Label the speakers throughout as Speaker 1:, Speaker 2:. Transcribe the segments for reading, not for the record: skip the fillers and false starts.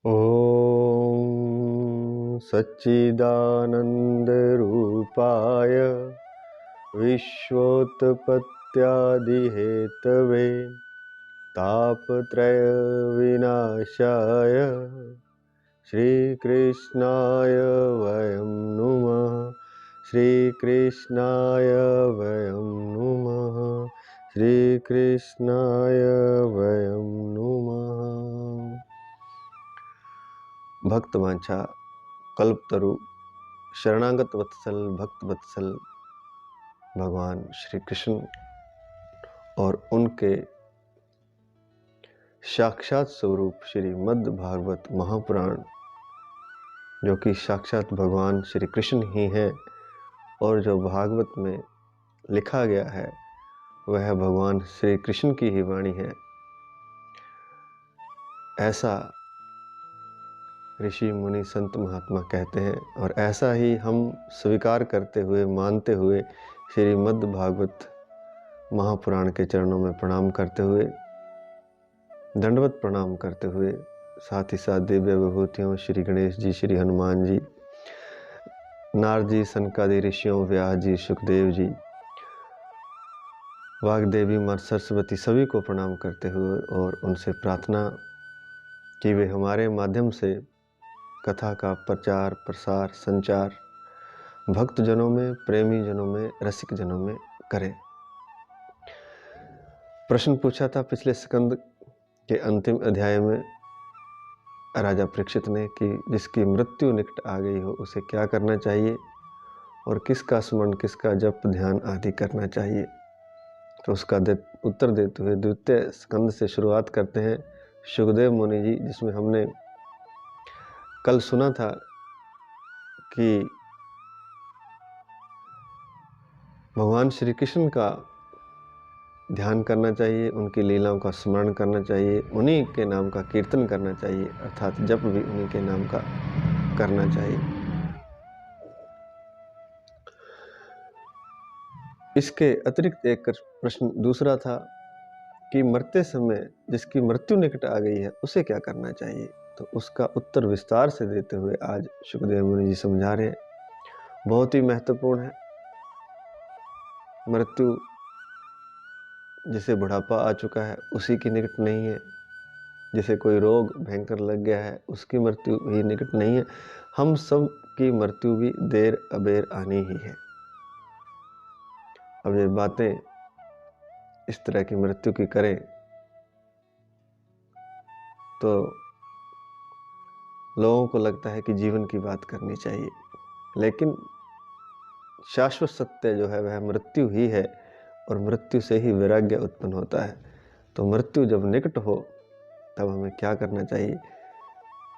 Speaker 1: ॐ सच्चिदानन्दरूपाय विश्वोत्पत्त्यादिहेतवे तापत्रयविनाशाय श्रीकृष्णाय वयं नुमः। श्रीकृष्णाय वयं नुमः। श्रीकृष्णाय वयं नुमः। भक्तवांछा कल्पतरु शरणागत वत्सल भक्त वत्सल भगवान श्री कृष्ण और उनके साक्षात स्वरूप श्रीमद् भागवत महापुराण, जो कि साक्षात भगवान श्री कृष्ण ही हैं और जो भागवत में लिखा गया है वह भगवान श्री कृष्ण की ही वाणी है, ऐसा ऋषि मुनि संत महात्मा कहते हैं। और ऐसा ही हम स्वीकार करते हुए मानते हुए श्रीमद् भागवत महापुराण के चरणों में प्रणाम करते हुए, दंडवत प्रणाम करते हुए, साथ ही साथ दिव्य विभूतियों श्री गणेश जी, श्री हनुमान जी, नारद जी, सनकादि ऋषियों, व्यास जी, सुखदेव जी, वाग्देवी माँ सरस्वती, सभी को प्रणाम करते हुए और उनसे प्रार्थना कि वे हमारे माध्यम से कथा का प्रचार प्रसार संचार भक्तजनों में, प्रेमी जनों में, रसिक जनों में करें। प्रश्न पूछा था पिछले स्कंद के अंतिम अध्याय में राजा परीक्षित ने कि जिसकी मृत्यु निकट आ गई हो उसे क्या करना चाहिए और किसका स्मरण, किसका जप, ध्यान आदि करना चाहिए। तो उसका उत्तर देते हुए द्वितीय स्कंद से शुरुआत करते हैं सुखदेव मुनि जी, जिसमें हमने कल सुना था कि भगवान श्री कृष्ण का ध्यान करना चाहिए, उनकी लीलाओं का स्मरण करना चाहिए, उन्हीं के नाम का कीर्तन करना चाहिए, अर्थात जप भी उन्हीं के नाम का करना चाहिए। इसके अतिरिक्त एक प्रश्न दूसरा था कि मरते समय जिसकी मृत्यु निकट आ गई है उसे क्या करना चाहिए। तो उसका उत्तर विस्तार से देते हुए आज सुखदेव मुनि जी समझा रहे हैं। बहुत ही महत्वपूर्ण है। मृत्यु जिसे बुढ़ापा आ चुका है उसी की निकट नहीं है, जिसे कोई रोग भयंकर लग गया है उसकी मृत्यु भी निकट नहीं है। हम सब की मृत्यु भी देर अबेर आनी ही है। अब ये बातें इस तरह की मृत्यु की करें तो लोगों को लगता है कि जीवन की बात करनी चाहिए, लेकिन शाश्वत सत्य जो है वह मृत्यु ही है और मृत्यु से ही वैराग्य उत्पन्न होता है। तो मृत्यु जब निकट हो तब हमें क्या करना चाहिए,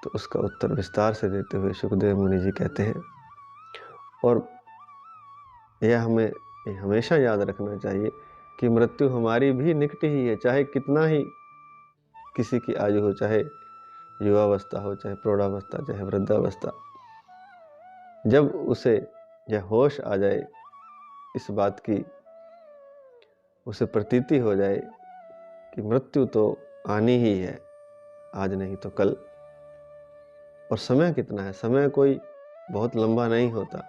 Speaker 1: तो उसका उत्तर विस्तार से देते हुए सुखदेव मुनि जी कहते हैं। और यह हमें हमेशा याद रखना चाहिए कि मृत्यु हमारी भी निकट ही है, चाहे कितना ही किसी की आयु हो, चाहे युवावस्था हो, चाहे प्रौढ़ावस्था, चाहे वृद्धावस्था। जब उसे यह होश आ जाए, इस बात की उसे प्रतीति हो जाए कि मृत्यु तो आनी ही है, आज नहीं तो कल। और समय कितना है, समय कोई बहुत लंबा नहीं होता।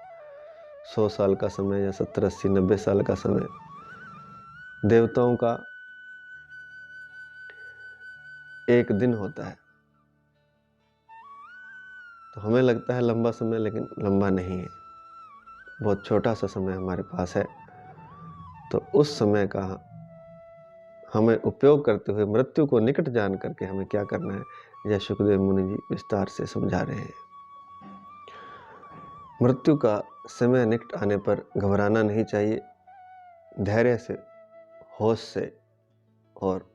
Speaker 1: 100 साल का समय या 70, 80, 90 साल का समय देवताओं का एक दिन होता है। तो हमें लगता है लंबा समय, लेकिन लंबा नहीं है, बहुत छोटा सा समय हमारे पास है। तो उस समय का हमें उपयोग करते हुए मृत्यु को निकट जान करके हमें क्या करना है, यह सुखदेव मुनि जी विस्तार से समझा रहे हैं। मृत्यु का समय निकट आने पर घबराना नहीं चाहिए, धैर्य से, होश से और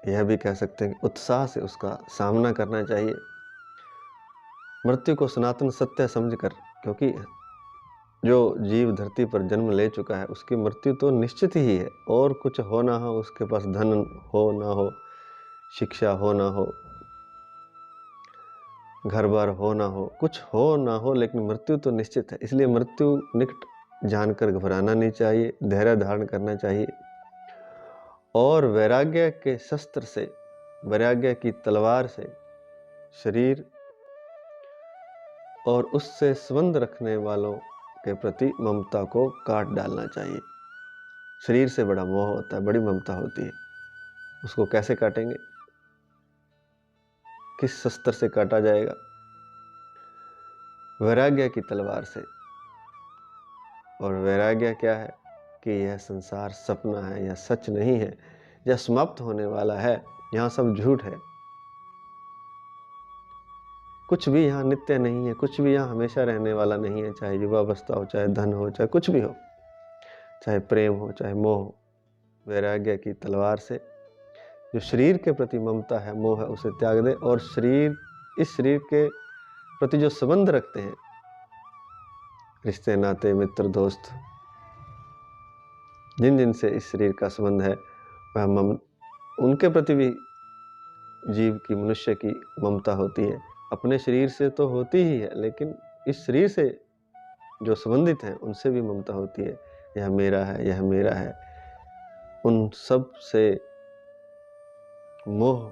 Speaker 1: यह भी कह सकते हैं कि उत्साह से उसका सामना करना चाहिए। मृत्यु को सनातन सत्य समझकर, क्योंकि जो जीव धरती पर जन्म ले चुका है उसकी मृत्यु तो निश्चित ही है, और कुछ हो ना हो, उसके पास धन हो ना हो, शिक्षा हो ना हो, घर बार हो ना हो, कुछ हो ना हो, लेकिन मृत्यु तो निश्चित है। इसलिए मृत्यु निकट जानकर घबराना नहीं चाहिए, धैर्य धारण करना चाहिए और वैराग्य के शस्त्र से, वैराग्य की तलवार से शरीर और उससे संबंध रखने वालों के प्रति ममता को काट डालना चाहिए। शरीर से बड़ा मोह होता है, बड़ी ममता होती है, उसको कैसे काटेंगे? किस शस्त्र से काटा जाएगा? वैराग्य की तलवार से। और वैराग्य क्या है कि यह संसार सपना है, यह सच नहीं है, यह समाप्त होने वाला है, यहाँ सब झूठ है, कुछ भी यहाँ नित्य नहीं है, कुछ भी यहाँ हमेशा रहने वाला नहीं है, चाहे युवावस्था हो, चाहे धन हो, चाहे कुछ भी हो, चाहे प्रेम हो, चाहे मोह हो। वैराग्य की तलवार से जो शरीर के प्रति ममता है, मोह है, उसे त्याग दे। और इस शरीर के प्रति जो संबंध रखते हैं, रिश्ते नाते मित्र दोस्त, जिन जिन से इस शरीर का संबंध है, वह उनके प्रति भी जीव की, मनुष्य की ममता होती है। अपने शरीर से तो होती ही है, लेकिन इस शरीर से जो संबंधित हैं उनसे भी ममता होती है। यह मेरा है, यह मेरा है। उन सब से मोह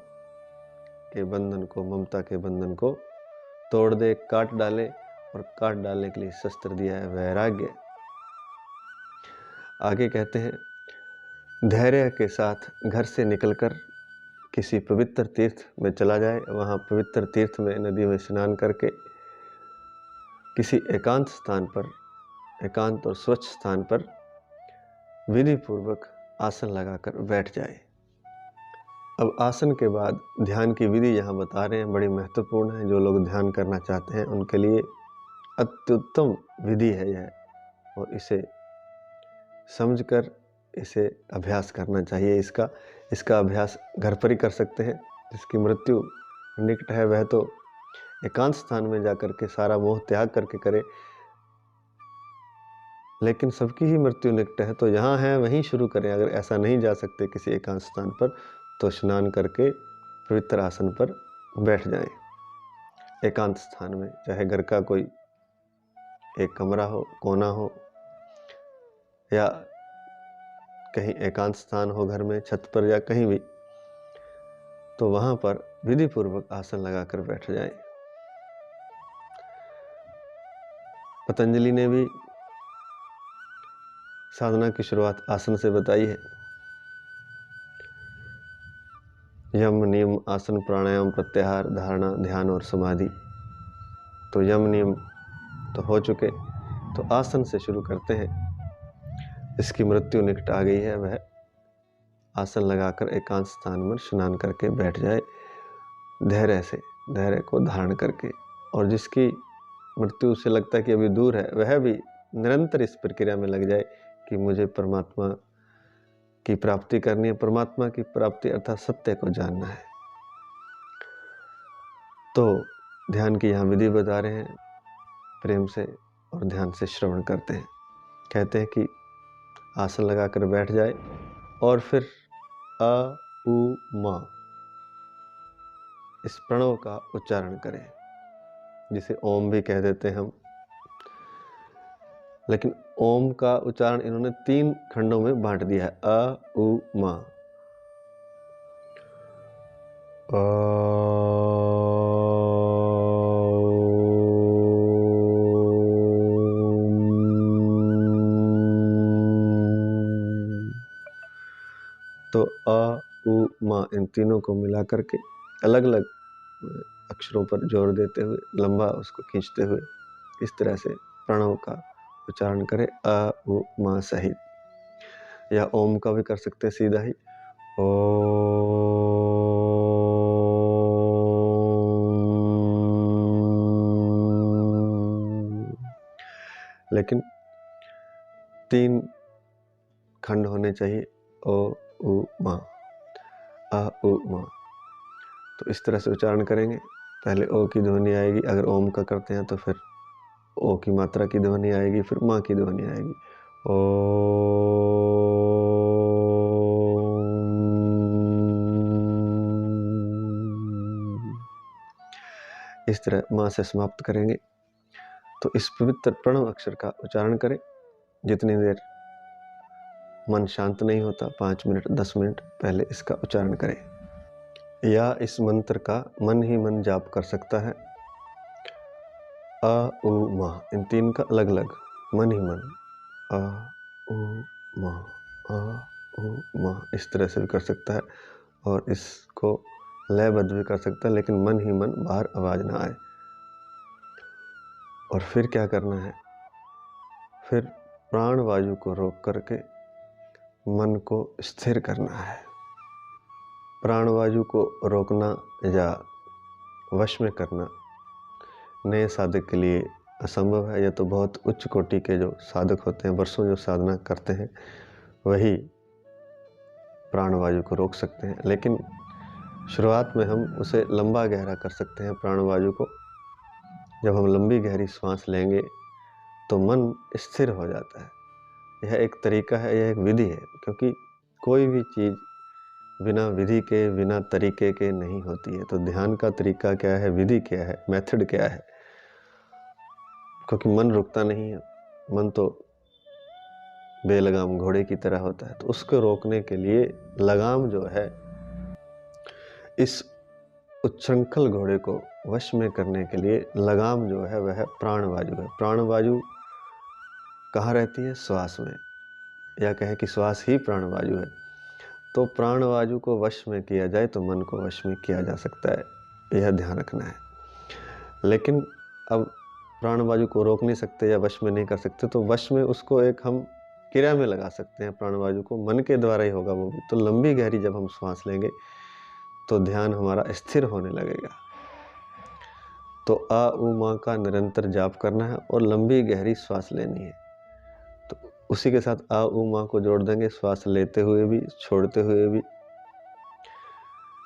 Speaker 1: के बंधन को, ममता के बंधन को तोड़ दे, काट डाले। और काट डालने के लिए शस्त्र दिया है वैराग्य। आगे कहते हैं, धैर्य के साथ घर से निकलकर किसी पवित्र तीर्थ में चला जाए। वहाँ पवित्र तीर्थ में, नदी में स्नान करके किसी एकांत स्थान पर, एकांत और स्वच्छ स्थान पर विधि पूर्वक आसन लगाकर बैठ जाए। अब आसन के बाद ध्यान की विधि यहाँ बता रहे हैं, बड़ी महत्वपूर्ण है। जो लोग ध्यान करना चाहते हैं उनके लिए अत्युत्तम विधि है यह, और इसे समझकर इसे अभ्यास करना चाहिए। इसका अभ्यास घर पर ही कर सकते हैं। जिसकी मृत्यु निकट है वह तो एकांत स्थान में जाकर के सारा मोह त्याग करके करे, लेकिन सबकी ही मृत्यु निकट है तो यहाँ है वहीं शुरू करें। अगर ऐसा नहीं जा सकते किसी एकांत स्थान पर, तो स्नान करके पवित्र आसन पर बैठ जाएं। एकांत स्थान में, चाहे घर का कोई एक कमरा हो, कोना हो, या कहीं एकांत स्थान हो घर में, छत पर या कहीं भी, तो वहां पर विधि पूर्वक आसन लगाकर बैठ जाएं। पतंजलि ने भी साधना की शुरुआत आसन से बताई है। यम, नियम, आसन, प्राणायाम, प्रत्याहार, धारणा, ध्यान और समाधि। तो यम नियम तो हो चुके, तो आसन से शुरू करते हैं। इसकी मृत्यु निकट आ गई है, वह आसन लगाकर एकांत स्थान में स्नान करके बैठ जाए, धैर्य से, धैर्य को धारण करके। और जिसकी मृत्यु से लगता है कि अभी दूर है, वह भी निरंतर इस प्रक्रिया में लग जाए कि मुझे परमात्मा की प्राप्ति करनी है। परमात्मा की प्राप्ति अर्थात सत्य को जानना है। तो ध्यान की यहाँ विधि बता रहे हैं, प्रेम से और ध्यान से श्रवण करते हैं। कहते हैं कि आसन लगाकर बैठ जाए और फिर अ उ मा इस प्रणव का उच्चारण करें, जिसे ओम भी कह देते हैं हम। लेकिन ओम का उच्चारण इन्होंने 3 खंडों में बांट दिया है। अ उ मा। तो अ उ मा, इन तीनों को मिला करके अलग अलग अक्षरों पर जोर देते हुए, लंबा उसको खींचते हुए, इस तरह से प्रणव का उच्चारण करें, अ उ मा सहित। या ओम का भी कर सकते हैं सीधा ही, ओ। लेकिन 3 खंड होने चाहिए, ओ उ मा, अ उ मा। तो इस तरह से उच्चारण करेंगे। पहले ओ की ध्वनि आएगी, अगर ओम का करते हैं तो फिर ओ की मात्रा की ध्वनि आएगी, फिर माँ की ध्वनि आएगी। ओ। इस तरह माँ से समाप्त करेंगे। तो इस पवित्र प्रणव अक्षर का उच्चारण करें। जितनी देर मन शांत नहीं होता, 5 मिनट 10 मिनट पहले इसका उच्चारण करें। या इस मंत्र का मन ही मन जाप कर सकता है। अ उ म, इन तीन का अलग अलग मन ही मन, अ उ म, अ उ म, इस तरह से भी कर सकता है और इसको लयबद्ध भी कर सकता है, लेकिन मन ही मन, बाहर आवाज ना आए। और फिर क्या करना है, फिर प्राण वायु को रोक करके मन को स्थिर करना है। प्राण वायु को रोकना या वश में करना नए साधक के लिए असंभव है। यह तो बहुत उच्च कोटि के जो साधक होते हैं, वर्षों जो साधना करते हैं, वही प्राण वायु को रोक सकते हैं। लेकिन शुरुआत में हम उसे लंबा गहरा कर सकते हैं प्राण वायु को। जब हम लंबी गहरी सांस लेंगे तो मन स्थिर हो जाता है। यह एक तरीका है, यह एक विधि है, क्योंकि कोई भी चीज़ बिना विधि के, बिना तरीके के नहीं होती है। तो ध्यान का तरीका क्या है, विधि क्या है, मेथड क्या है? क्योंकि मन रुकता नहीं है, मन तो बेलगाम घोड़े की तरह होता है। तो उसको रोकने के लिए लगाम जो है, इस उच्छृंखल घोड़े को वश में करने के लिए लगाम जो है वह प्राण वायु है। प्राण वायु कहाँ रहती है? श्वास में, या कहें कि श्वास ही प्राण वायु है। तो प्राण वायु को वश में किया जाए तो मन को वश में किया जा सकता है, यह ध्यान रखना है। लेकिन अब प्राण वायु को रोक नहीं सकते या वश में नहीं कर सकते, तो वश में उसको एक हम क्रिया में लगा सकते हैं। प्राण वायु को मन के द्वारा ही होगा वो भी। तो लंबी गहरी जब हम सांस लेंगे तो ध्यान हमारा स्थिर होने लगेगा। तो आ उ मा का निरंतर जाप करना है और लंबी गहरी श्वास लेनी है। तो उसी के साथ आ उ मा को जोड़ देंगे, श्वास लेते हुए भी, छोड़ते हुए भी।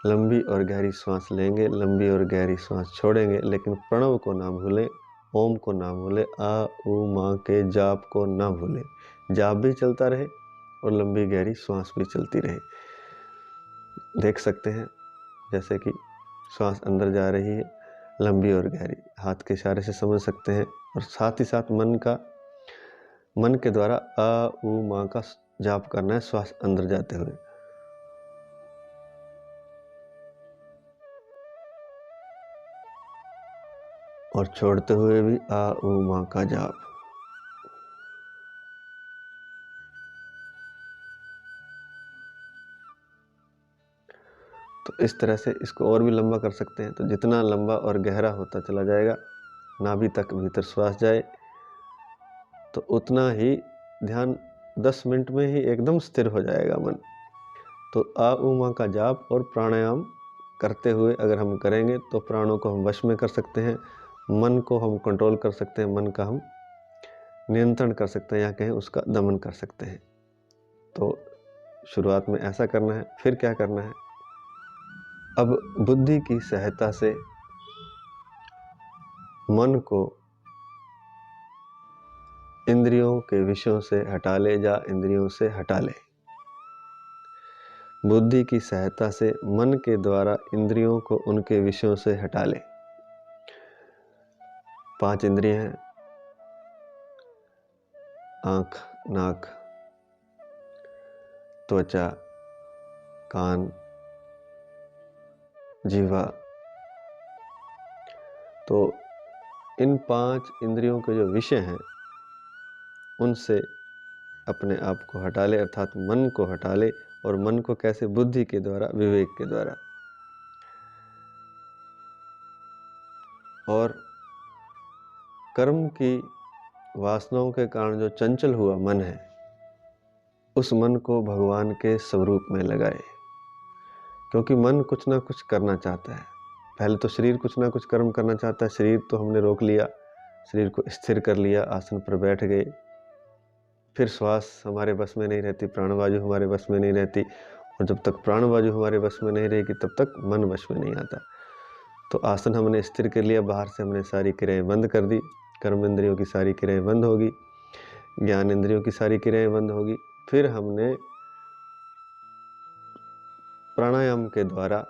Speaker 1: लंबी और गहरी सांस लेंगे, लंबी और गहरी सांस छोड़ेंगे, लेकिन प्रणव को ना भूलें, ओम को ना भूलें, आ उ मा के जाप को ना भूलें। जाप भी चलता रहे और लंबी गहरी सांस भी चलती रहे। देख सकते हैं जैसे कि सांस अंदर जा रही है, लंबी और गहरी, हाथ के इशारे से समझ सकते हैं। और साथ ही साथ मन के द्वारा आ उ मा का जाप करना है, श्वास अंदर जाते हुए। और छोड़ते हुए भी आ उ मा का जाप। तो इस तरह से इसको और भी लंबा कर सकते हैं। तो जितना लंबा और गहरा होता चला जाएगा, नाभि तक भीतर श्वास जाए, तो उतना ही ध्यान 10 मिनट में ही एकदम स्थिर हो जाएगा मन। तो आ उ मा का जाप और प्राणायाम करते हुए अगर हम करेंगे तो प्राणों को हम वश में कर सकते हैं, मन को हम कंट्रोल कर सकते हैं, मन का हम नियंत्रण कर सकते हैं, या कहें उसका दमन कर सकते हैं। तो शुरुआत में ऐसा करना है। फिर क्या करना है, अब बुद्धि की सहायता से मन को इंद्रियों के विषयों से हटा ले, या इंद्रियों से हटा ले। बुद्धि की सहायता से मन के द्वारा इंद्रियों को उनके विषयों से हटा ले। 5 इंद्रियां हैं, आंख, नाक, त्वचा, कान, जीवा। तो इन 5 इंद्रियों के जो विषय हैं उनसे अपने आप को हटा ले, अर्थात मन को हटा ले। और मन को कैसे? बुद्धि के द्वारा, विवेक के द्वारा। और कर्म की वासनाओं के कारण जो चंचल हुआ मन है, उस मन को भगवान के स्वरूप में लगाए। क्योंकि मन कुछ ना कुछ करना चाहता है। पहले तो शरीर कुछ ना कुछ कर्म करना चाहता है। शरीर तो हमने रोक लिया, शरीर को स्थिर कर लिया, आसन पर बैठ गए। फिर श्वास हमारे बस में नहीं रहती, प्राणवायु हमारे बस में नहीं रहती। और जब तक प्राणवायु हमारे बस में नहीं रहेगी तब तक मन वश में नहीं आता। तो आसन हमने स्थिर कर लिया, बाहर से हमने सारी क्रियाएं बंद कर दी, कर्म इंद्रियों की सारी क्रियाएं बंद होगी, ज्ञान इंद्रियों की सारी क्रियाएं बंद होगी। फिर हमने प्राणायाम के द्वारा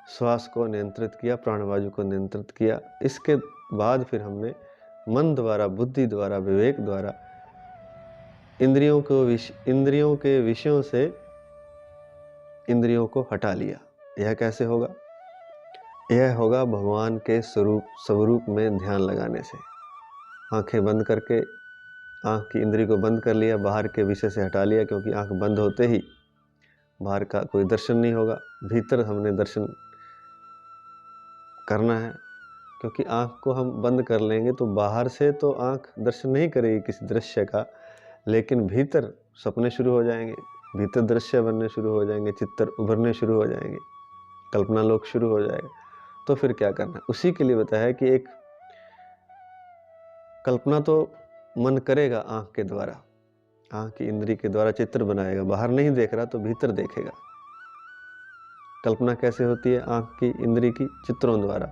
Speaker 1: श्वास को नियंत्रित किया, प्राणवायु को नियंत्रित किया। इसके बाद फिर हमने मन द्वारा, बुद्धि द्वारा, विवेक द्वारा इंद्रियों के विषयों से इंद्रियों को हटा लिया। यह कैसे होगा? यह होगा भगवान के स्वरूप में ध्यान लगाने से। आंखें बंद करके आंख की इंद्री को बंद कर लिया, बाहर के विषय से हटा लिया, क्योंकि आंख बंद होते ही बाहर का कोई दर्शन नहीं होगा। भीतर हमने दर्शन करना है, क्योंकि आंख को हम बंद कर लेंगे तो बाहर से तो आंख दर्शन नहीं करेगी किसी दृश्य का, लेकिन भीतर सपने शुरू हो जाएंगे, भीतर दृश्य बनने शुरू हो जाएंगे, चित्र उभरने शुरू हो जाएंगे, कल्पना लोक शुरू हो जाएगा। तो फिर क्या करना है? उसी के लिए बताया कि एक कल्पना तो मन करेगा आंख के द्वारा, आंख की इंद्री के द्वारा चित्र बनाएगा, बाहर नहीं देख रहा तो भीतर देखेगा। कल्पना कैसे होती है? आंख की इंद्री की चित्रों द्वारा।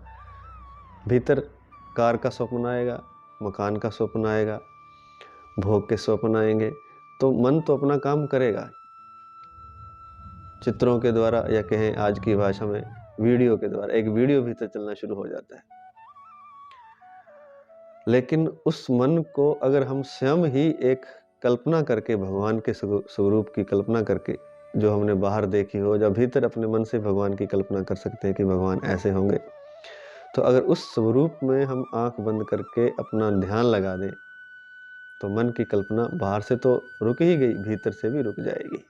Speaker 1: भीतर कार का स्वप्न आएगा, मकान का स्वप्न आएगा, भोग के स्वप्न आएंगे, तो मन तो अपना काम करेगा चित्रों के द्वारा, या कहें आज की भाषा में वीडियो के द्वारा। एक वीडियो भीतर चलना शुरू हो जाता है। लेकिन उस मन को अगर हम स्वयं ही एक कल्पना करके, भगवान के स्वरूप की कल्पना करके, जो हमने बाहर देखी हो, या भीतर अपने मन से भगवान की कल्पना कर सकते हैं कि भगवान ऐसे होंगे, तो अगर उस स्वरूप में हम आंख बंद करके अपना ध्यान लगा दें तो मन की कल्पना बाहर से तो रुक ही गई, भीतर से भी रुक जाएगी।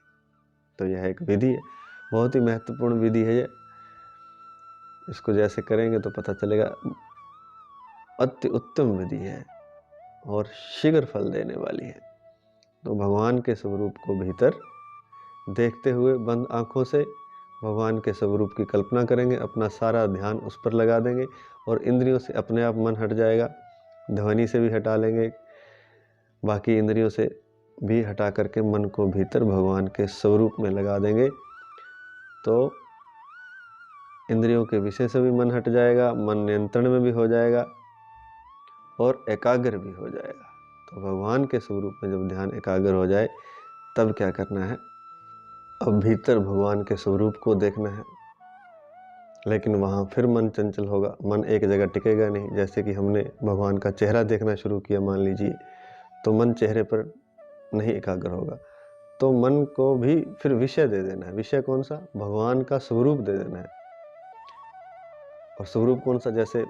Speaker 1: तो यह एक विधि है, बहुत ही महत्वपूर्ण विधि है ये। इसको जैसे करेंगे तो पता चलेगा, अति उत्तम विधि है और शीघ्र फल देने वाली है। तो भगवान के स्वरूप को भीतर देखते हुए बंद आंखों से भगवान के स्वरूप की कल्पना करेंगे, अपना सारा ध्यान उस पर लगा देंगे और इंद्रियों से अपने आप मन हट जाएगा। ध्वनि से भी हटा लेंगे, बाकी इंद्रियों से भी हटा करके मन को भीतर भगवान के स्वरूप में लगा देंगे, तो इंद्रियों के विषय से भी मन हट जाएगा, मन नियंत्रण में भी हो जाएगा और एकाग्र भी हो जाएगा। तो भगवान के स्वरूप में जब ध्यान एकाग्र हो जाए तब क्या करना है? अब भीतर भगवान के स्वरूप को देखना है, लेकिन वहाँ फिर मन चंचल होगा, मन एक जगह टिकेगा नहीं। जैसे कि हमने भगवान का चेहरा देखना शुरू किया मान लीजिए, तो मन चेहरे पर नहीं एकाग्र होगा, तो मन को भी फिर विषय दे देना है। विषय कौन सा? भगवान का स्वरूप दे देना है। और स्वरूप कौन सा? जैसे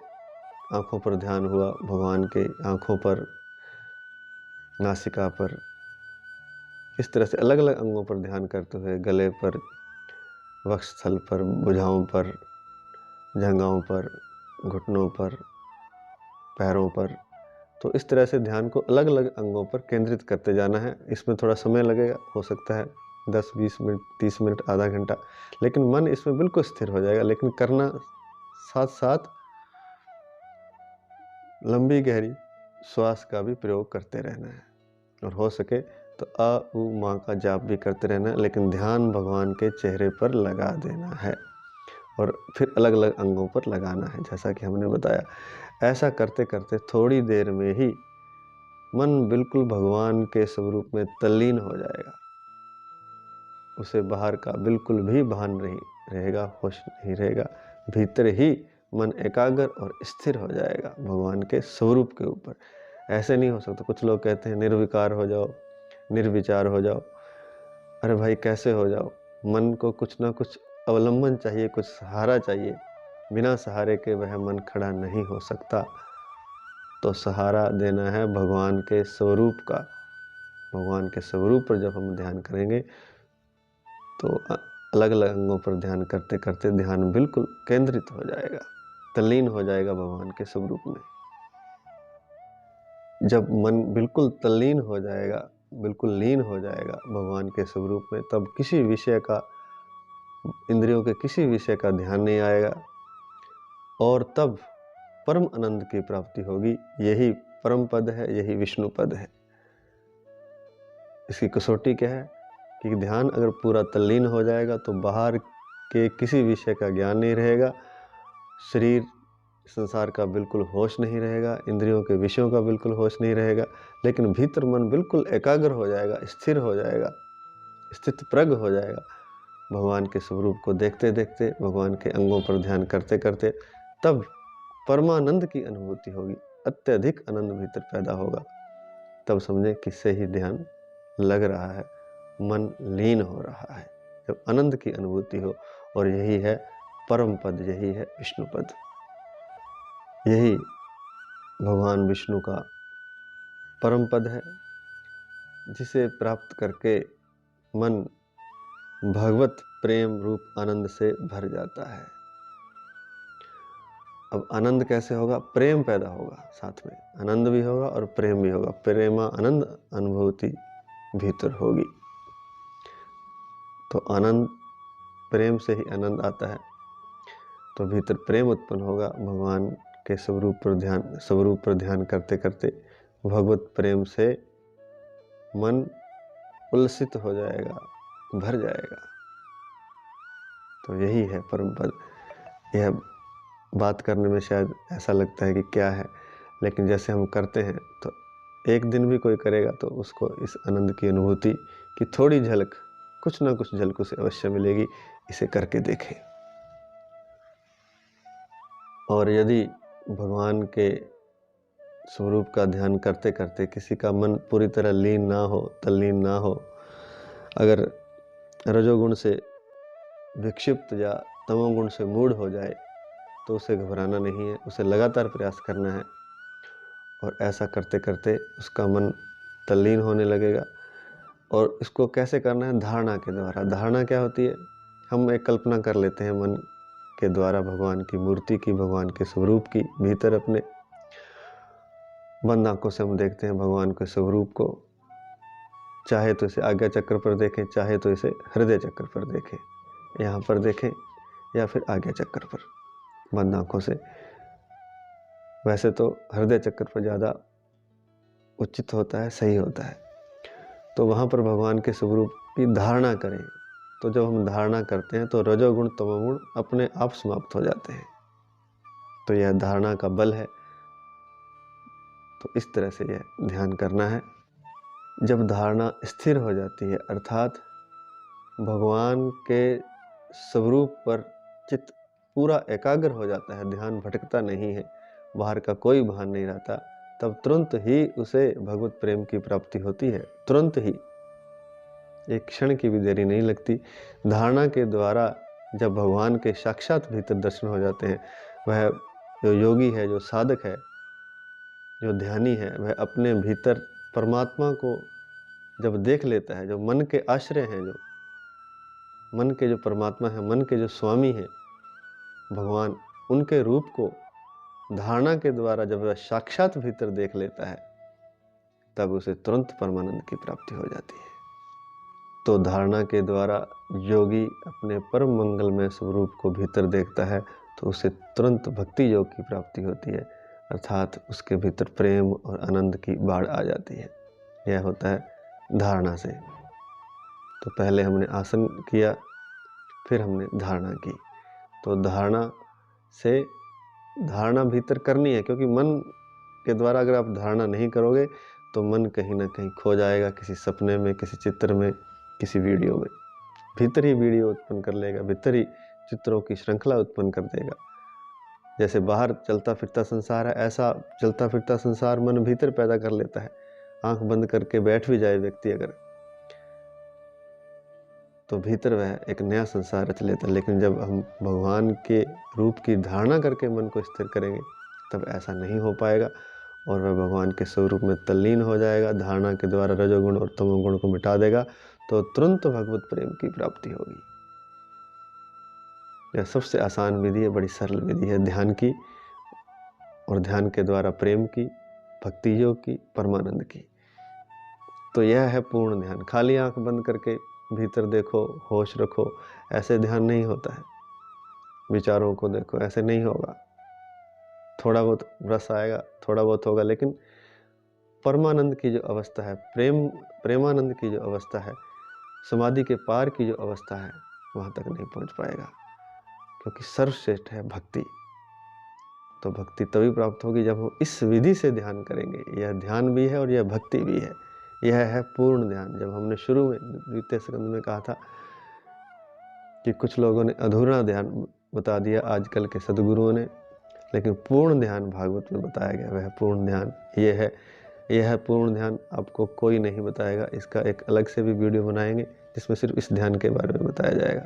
Speaker 1: आंखों पर ध्यान हुआ, भगवान के आंखों पर, नासिका पर, इस तरह से अलग अलग अंगों पर ध्यान करते हुए, गले पर, वक्षस्थल पर, भुजाओं पर, जंघाओं पर, घुटनों पर, पैरों पर, तो इस तरह से ध्यान को अलग अलग अंगों पर केंद्रित करते जाना है। इसमें थोड़ा समय लगेगा, हो सकता है 10-20 मिनट, 30 मिनट, आधा घंटा, लेकिन मन इसमें बिल्कुल स्थिर हो जाएगा। लेकिन करना साथ साथ लंबी गहरी श्वास का भी प्रयोग करते रहना है, और हो सके तो अ उ माँ का जाप भी करते रहना है, लेकिन ध्यान भगवान के चेहरे पर लगा देना है और फिर अलग अलग अंगों पर लगाना है, जैसा कि हमने बताया। ऐसा करते करते थोड़ी देर में ही मन बिल्कुल भगवान के स्वरूप में तल्लीन हो जाएगा। उसे बाहर का बिल्कुल भी भान नहीं रहेगा, होश नहीं रहेगा, भीतर ही मन एकाग्र और स्थिर हो जाएगा भगवान के स्वरूप के ऊपर। ऐसे नहीं हो सकता। कुछ लोग कहते हैं निर्विकार हो जाओ, निर्विचार हो जाओ। अरे भाई, कैसे हो जाओ? मन को कुछ ना कुछ अवलंबन चाहिए, कुछ सहारा चाहिए। बिना सहारे के वह मन खड़ा नहीं हो सकता। तो सहारा देना है भगवान के स्वरूप का। भगवान के स्वरूप पर जब हम ध्यान करेंगे तो अलग अलग अंगों पर ध्यान करते करते ध्यान बिल्कुल केंद्रित हो जाएगा, तल्लीन हो जाएगा भगवान के स्वरूप में। जब मन बिल्कुल तल्लीन हो जाएगा, बिल्कुल लीन हो जाएगा भगवान के स्वरूप में, तब किसी विषय का, इंद्रियों के किसी विषय का ध्यान नहीं आएगा और तब परम आनंद की प्राप्ति होगी। यही परम पद है, यही विष्णु पद है। इसकी कसौटी क्या है कि ध्यान अगर पूरा तल्लीन हो जाएगा तो बाहर के किसी विषय का ज्ञान नहीं रहेगा, शरीर संसार का बिल्कुल होश नहीं रहेगा, इंद्रियों के विषयों का बिल्कुल होश नहीं रहेगा, लेकिन भीतर मन बिल्कुल एकाग्र हो जाएगा, स्थिर हो जाएगा, स्थित प्रज्ञ हो जाएगा। भगवान के स्वरूप को देखते देखते, भगवान के अंगों पर ध्यान करते करते, तब परमानंद की अनुभूति होगी, अत्यधिक आनंद भीतर पैदा होगा। तब समझे कि सही ध्यान लग रहा है, मन लीन हो रहा है, जब आनंद की अनुभूति हो। और यही है परम पद यही है विष्णु पद। यही भगवान विष्णु का परम पद है, जिसे प्राप्त करके मन भगवत प्रेम रूप आनंद से भर जाता है। अब आनंद कैसे होगा? प्रेम पैदा होगा, साथ में आनंद भी होगा और प्रेम भी होगा। प्रेमा आनंद अनुभूति भीतर होगी। तो आनंद, प्रेम से ही आनंद आता है। तो भीतर प्रेम उत्पन्न होगा। भगवान के स्वरूप पर ध्यान करते करते भगवत प्रेम से मन उल्लसित हो जाएगा, भर जाएगा। तो यही है परम पद। यह बात करने में शायद ऐसा लगता है कि क्या है, लेकिन जैसे हम करते हैं तो एक दिन भी कोई करेगा तो उसको इस आनंद की अनुभूति की थोड़ी झलक, कुछ ना कुछ झलक उसे अवश्य मिलेगी। इसे करके देखें। और यदि भगवान के स्वरूप का ध्यान करते करते किसी का मन पूरी तरह लीन ना हो, तल्लीन ना हो, अगर रजोगुण से विक्षिप्त या तमोगुण से मूढ़ हो जाए, तो उसे घबराना नहीं है, उसे लगातार प्रयास करना है। और ऐसा करते करते उसका मन तल्लीन होने लगेगा। और इसको कैसे करना है? धारणा के द्वारा। धारणा क्या होती है? हम एक कल्पना कर लेते हैं मन के द्वारा भगवान की मूर्ति की, भगवान के स्वरूप की। भीतर अपने बंद आंखों से हम देखते हैं भगवान के स्वरूप को। चाहे तो इसे आज्ञा चक्र पर देखें, चाहे तो इसे हृदय चक्र पर देखें, यहाँ पर देखें या फिर आज्ञा चक्र पर बंद आंखों से। वैसे तो हृदय चक्र पर ज़्यादा उचित होता है, सही होता है। तो वहाँ पर भगवान के स्वरूप की धारणा करें। तो जब हम धारणा करते हैं तो रजोगुण तमोगुण अपने आप समाप्त हो जाते हैं। तो यह धारणा का बल है। तो इस तरह से यह ध्यान करना है। जब धारणा स्थिर हो जाती है, अर्थात भगवान के स्वरूप पर चित्त पूरा एकाग्र हो जाता है, ध्यान भटकता नहीं है, बाहर का कोई भान नहीं रहता, तब तुरंत ही उसे भगवत प्रेम की प्राप्ति होती है। तुरंत ही, एक क्षण की भी देरी नहीं लगती। धारणा के द्वारा जब भगवान के साक्षात भीतर दर्शन हो जाते हैं, वह जो योगी है, जो साधक है, जो ध्यानी है, वह अपने भीतर परमात्मा को जब देख लेता है, जो मन के आश्रय हैं, जो मन के जो परमात्मा है, मन के जो स्वामी हैं भगवान, उनके रूप को धारणा के द्वारा जब वह साक्षात भीतर देख लेता है, तब उसे तुरंत परमानंद की प्राप्ति हो जाती है। तो धारणा के द्वारा योगी अपने परम मंगलमय स्वरूप को भीतर देखता है, तो उसे तुरंत भक्ति योग की प्राप्ति होती है, अर्थात उसके भीतर प्रेम और आनंद की बाढ़ आ जाती है। यह होता है धारणा से। तो पहले हमने आसन किया, फिर हमने धारणा की। तो धारणा भीतर करनी है, क्योंकि मन के द्वारा अगर आप धारणा नहीं करोगे तो मन कहीं ना कहीं खो जाएगा, किसी सपने में, किसी चित्र में, किसी वीडियो में। भीतर ही वीडियो उत्पन्न कर लेगा, भीतर ही चित्रों की श्रृंखला उत्पन्न कर देगा। जैसे बाहर चलता फिरता संसार है, ऐसा चलता फिरता संसार मन भीतर पैदा कर लेता है। आंख बंद करके बैठ भी जाए व्यक्ति अगर, तो भीतर वह एक नया संसार रच लेता है। लेकिन जब हम भगवान के रूप की धारणा करके मन को स्थिर करेंगे, तब ऐसा नहीं हो पाएगा और वह भगवान के स्वरूप में तल्लीन हो जाएगा। धारणा के द्वारा रजोगुण और तमोगुण को मिटा देगा, तो तुरंत भगवत प्रेम की प्राप्ति होगी। यह सबसे आसान विधि है, बड़ी सरल विधि है ध्यान की, और ध्यान के द्वारा प्रेम की, भक्ति योग की, परमानंद की। तो यह है पूर्ण ध्यान। खाली आंख बंद करके भीतर देखो, होश रखो, ऐसे ध्यान नहीं होता है। विचारों को देखो, ऐसे नहीं होगा। थोड़ा बहुत रस आएगा, थोड़ा बहुत होगा, लेकिन परमानंद की जो अवस्था है, प्रेमानंद की जो अवस्था है, समाधि के पार की जो अवस्था है, वहाँ तक नहीं पहुँच पाएगा, क्योंकि सर्वश्रेष्ठ है भक्ति। तो भक्ति तभी प्राप्त होगी जब हम इस विधि से ध्यान करेंगे। यह ध्यान भी है और यह भक्ति भी है। यह है पूर्ण ध्यान। जब हमने शुरू में द्वितीय स्कंद में कहा था कि कुछ लोगों ने अधूरा ध्यान बता दिया आजकल के सद्गुरुओं ने, लेकिन पूर्ण ध्यान भागवत में बताया गया। वह पूर्ण ध्यान यह है पूर्ण ध्यान। आपको कोई नहीं बताएगा। इसका एक अलग से भी वीडियो बनाएंगे जिसमें सिर्फ इस ध्यान के बारे में बताया जाएगा।